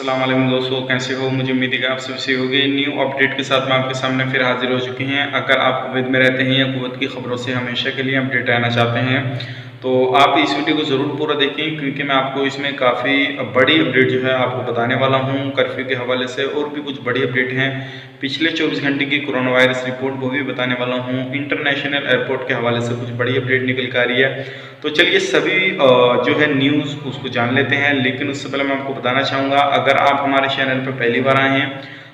अस्सलाम वालेकुम दोस्तों, कैसे हो? मुझे उम्मीद है कि आप सब सही होंगे। न्यू अपडेट के साथ मैं आपके सामने फिर हाजिर हो चुके हैं। अगर आप कुवैत में रहते हैं या कुवैत की खबरों से हमेशा के लिए अपडेट रहना चाहते हैं तो आप इस वीडियो को ज़रूर पूरा देखें, क्योंकि मैं आपको इसमें काफ़ी बड़ी अपडेट जो है आपको बताने वाला हूँ कर्फ्यू के हवाले से। और भी कुछ बड़ी अपडेट हैं, पिछले 24 घंटे की कोरोना वायरस रिपोर्ट वो भी बताने वाला हूँ। इंटरनेशनल एयरपोर्ट के हवाले से कुछ बड़ी अपडेट निकल कर आ रही है। तो चलिए सभी जो है न्यूज़ उसको जान लेते हैं। लेकिन उससे पहले मैं आपको बताना चाहूँगा, अगर आप हमारे चैनल पर पहली बार आए हैं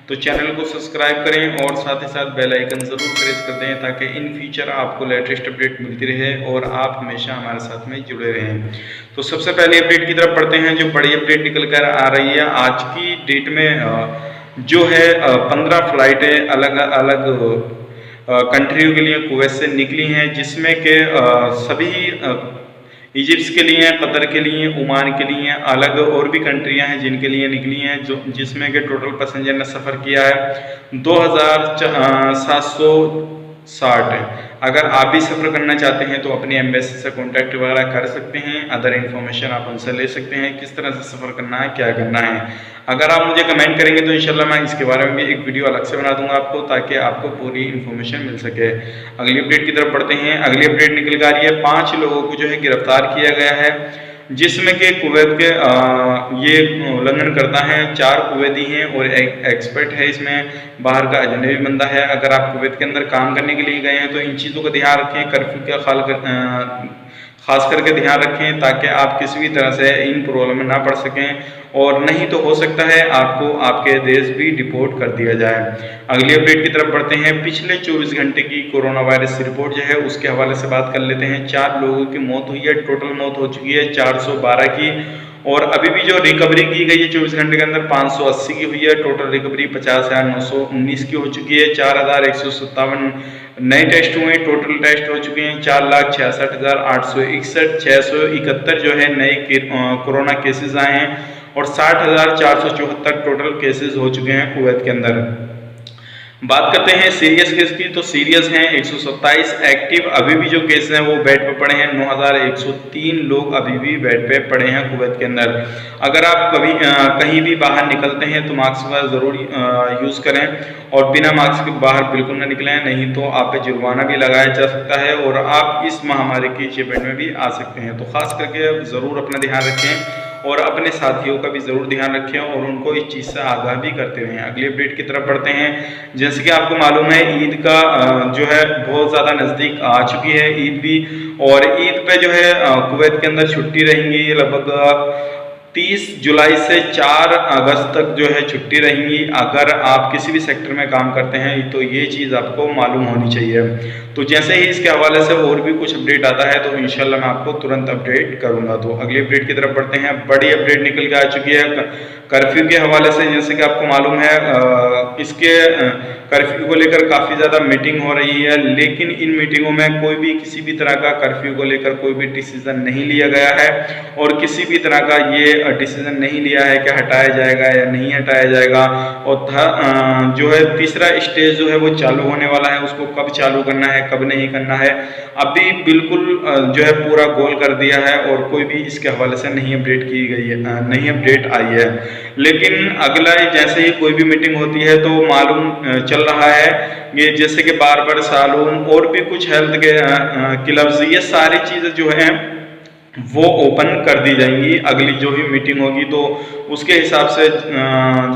तो चैनल को सब्सक्राइब करें और साथ ही साथ बेल आइकन ज़रूर प्रेस कर दें, ताकि इन फ्यूचर आपको लेटेस्ट अपडेट मिलती रहे और आप हमेशा हमारे साथ में जुड़े रहें। तो सबसे पहले अपडेट की तरफ पढ़ते हैं, जो बड़ी अपडेट निकल कर आ रही है। आज की डेट में जो है 15 फ्लाइटें अलग अलग कंट्रियों के लिए कुवैत से निकली हैं, जिसमें के सभी इजिप्ट के लिए, कतर के लिए, ओमान के लिए, अलग और भी कंट्रियां हैं जिनके लिए निकली हैं, जो जिसमें के टोटल पैसेंजर ने सफ़र किया है 2760। अगर आप भी सफ़र करना चाहते हैं तो अपनी एम्बेसी से कॉन्टैक्ट वगैरह कर सकते हैं। अदर इन्फॉर्मेशन आप उनसे ले सकते हैं, किस तरह से सफ़र करना है, क्या करना है। अगर आप मुझे कमेंट करेंगे तो इंशाल्लाह मैं इसके बारे में भी एक वीडियो अलग से बना दूंगा आपको, ताकि आपको पूरी इन्फॉर्मेशन मिल सके। अगली अपडेट की तरफ बढ़ते हैं। अगली अपडेट निकल कर आ रही है, 5 लोगों को जो है गिरफ्तार किया गया है, जिसमें के कुवैत के ये उल्लंघन करता है। 4 कुवैती हैं और एक एक्सपर्ट है, इसमें बाहर का अजनबी बंदा है। अगर आप कुवैत के अंदर काम करने के लिए गए हैं तो इन चीज़ों का ध्यान रखें, कर्फ्यू का खास करके ध्यान रखें, ताकि आप किसी भी तरह से इन प्रॉब्लम में ना पड़ सकें, और नहीं तो हो सकता है आपको आपके देश भी डिपोर्ट कर दिया जाए। अगली अपडेट की तरफ बढ़ते हैं। पिछले 24 घंटे की कोरोना वायरस रिपोर्ट जो है उसके हवाले से बात कर लेते हैं। 4 लोगों की मौत हुई है, टोटल मौत हो चुकी है 412 की, और अभी भी जो रिकवरी की गई है 24 घंटे के अंदर 580 की हुई है। टोटल रिकवरी 50,919 की हो चुकी है। 4,157 नए टेस्ट हुए, टोटल टेस्ट हो चुके हैं 4,66,861। 671 जो है नए कोरोना केसेस आए हैं और 60,474 टोटल केसेस हो चुके हैं कुवैत के अंदर। बात करते हैं सीरियस केस की, तो सीरियस हैं 127 एक्टिव। अभी भी जो केस हैं वो बेड पे पड़े हैं 9,103 लोग अभी भी बेड पे पड़े हैं कुवैत के अंदर। अगर आप कभी कहीं भी बाहर निकलते हैं तो मास्क का ज़रूर यूज़ करें, और बिना मास्क के बाहर बिल्कुल ना निकलें, नहीं तो आप पे जुर्माना भी लगाया जा सकता है और आप इस महामारी की चपेट में भी आ सकते हैं। तो खास करके ज़रूर अपना ध्यान रखें और अपने साथियों का भी ज़रूर ध्यान रखें और उनको इस चीज़ से आगाह भी करते रहें। अगली अपडेट की तरफ बढ़ते हैं। जैसे कि आपको मालूम है, ईद का जो है बहुत ज़्यादा नज़दीक आ चुकी है ईद भी, और ईद पे जो है कुवैत के अंदर छुट्टी रहेंगी लगभग 30 जुलाई से 4 अगस्त तक जो है छुट्टी रहेंगी। अगर आप किसी भी सेक्टर में काम करते हैं तो ये चीज़ आपको मालूम होनी चाहिए। तो जैसे ही इसके हवाले से और भी कुछ अपडेट आता है तो इंशाल्लाह मैं आपको तुरंत अपडेट करूंगा। तो अगली अपडेट की तरफ बढ़ते हैं। बड़ी अपडेट निकल के आ चुकी है कर्फ्यू के हवाले से। जैसे कि आपको मालूम है इसके कर्फ्यू को लेकर काफ़ी ज़्यादा मीटिंग हो रही है, लेकिन इन मीटिंगों में कोई भी किसी भी तरह का कर्फ्यू को लेकर कोई भी डिसीज़न नहीं लिया गया है, और किसी भी तरह का ये डिसीजन नहीं लिया है कि हटाया जाएगा या नहीं हटाया जाएगा। और जो है तीसरा स्टेज जो है वो चालू होने वाला है, उसको कब चालू करना है कब नहीं करना है अभी बिल्कुल जो है पूरा गोल कर दिया है, और कोई भी इसके हवाले से नहीं अपडेट की गई है, नहीं अपडेट आई है। लेकिन अगला जैसे ही कोई भी मीटिंग होती है तो मालूम चल रहा है ये, जैसे कि बार्बर सालून और भी कुछ हेल्थ के क्लब्स, ये सारी चीज़ें जो हैं वो ओपन कर दी जाएंगी। अगली जो भी मीटिंग होगी तो उसके हिसाब से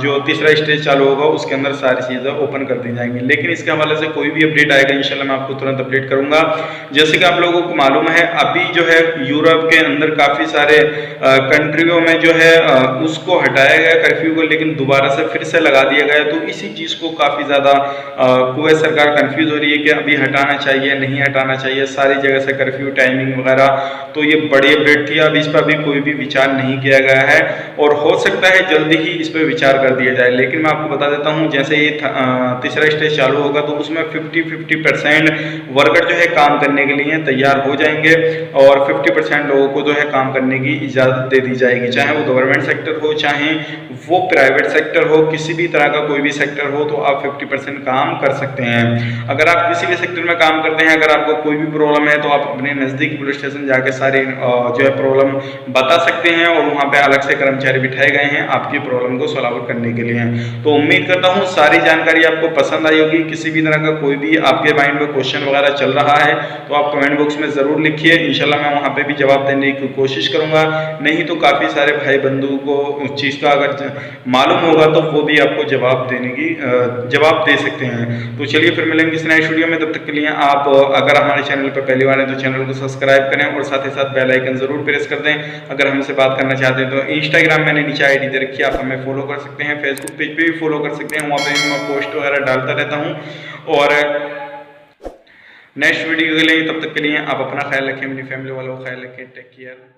जो तीसरा स्टेज चालू होगा उसके अंदर सारी चीज़ें ओपन कर दी जाएंगी। लेकिन इसके हवाले से कोई भी अपडेट आएगा इंशाल्लाह मैं आपको तुरंत अपडेट करूंगा। जैसे कि आप लोगों को मालूम है, अभी जो है यूरोप के अंदर काफ़ी सारे कंट्रियों में जो है उसको हटाया गया कर्फ्यू को, लेकिन दोबारा से फिर से लगा दिया गया। तो इसी चीज़ को काफ़ी ज़्यादा कुवैत सरकार कन्फ्यूज़ हो रही है कि अभी हटाना चाहिए नहीं हटाना चाहिए, सारी जगह से कर्फ्यू टाइमिंग वगैरह। तो ये बड़ी अपडेट थी, अब इस पर भी कोई भी विचार नहीं किया गया है और हो सकता है जल्दी ही इस पर विचार कर दिया जाए। लेकिन मैं आपको बता देता हूं, जैसे ये तीसरा स्टेज चालू होगा तो उसमें 50% वर्कर जो है काम करने के लिए तैयार हो जाएंगे, और 50% लोगों को जो है काम करने की इजाज़त दे दी जाएगी, चाहे वो गवर्नमेंट सेक्टर हो चाहे वो प्राइवेट सेक्टर हो, किसी भी तरह का कोई भी सेक्टर हो तो आप 50% काम कर सकते हैं। अगर आप किसी भी सेक्टर में काम करते हैं, अगर आपको कोई भी प्रॉब्लम है तो आप अपने नज़दीकी पुलिस स्टेशन जाके सारी जो है प्रॉब्लम बता सकते हैं और वहाँ पे अलग से कर्मचारी बिठाए गए हैं आपकी प्रॉब्लम को सॉल्व आउट करने के लिए। तो उम्मीद करता हूँ सारी जानकारी आपको पसंद आई होगी। किसी भी तरह का कोई भी आपके माइंड में क्वेश्चन वगैरह चल रहा है तो आप कमेंट बॉक्स में ज़रूर लिखिए, इंशाल्लाह मैं वहाँ पे भी जवाब देने की कोशिश करूँगा। नहीं तो काफ़ी सारे भाई बंधु को उस चीज़ का अगर मालूम होगा तो वो भी आपको जवाब दे सकते हैं। तो चलिए फिर मिलेंगे इस नए वीडियो में, तब तक के लिए आप अगर हमारे चैनल पर पहली बार है तो चैनल को सब्सक्राइब करें और साथ ही साथ बेल आइकन जरूर प्रेस कर दें। अगर हमसे बात करना चाहते हैं तो इंस्टाग्राम मैंने नीचे आईडी दे रखी है, आप हमें फॉलो कर सकते हैं। फेसबुक पेज पे भी फॉलो कर सकते हैं, वहाँ पे मैं पोस्ट वगैरह डालता रहता हूँ। और नेक्स्ट वीडियो के लिए तब तक के लिए आप अपना ख्याल रखें, अपनी फैमिली वालों का ख्याल रखें। Take care.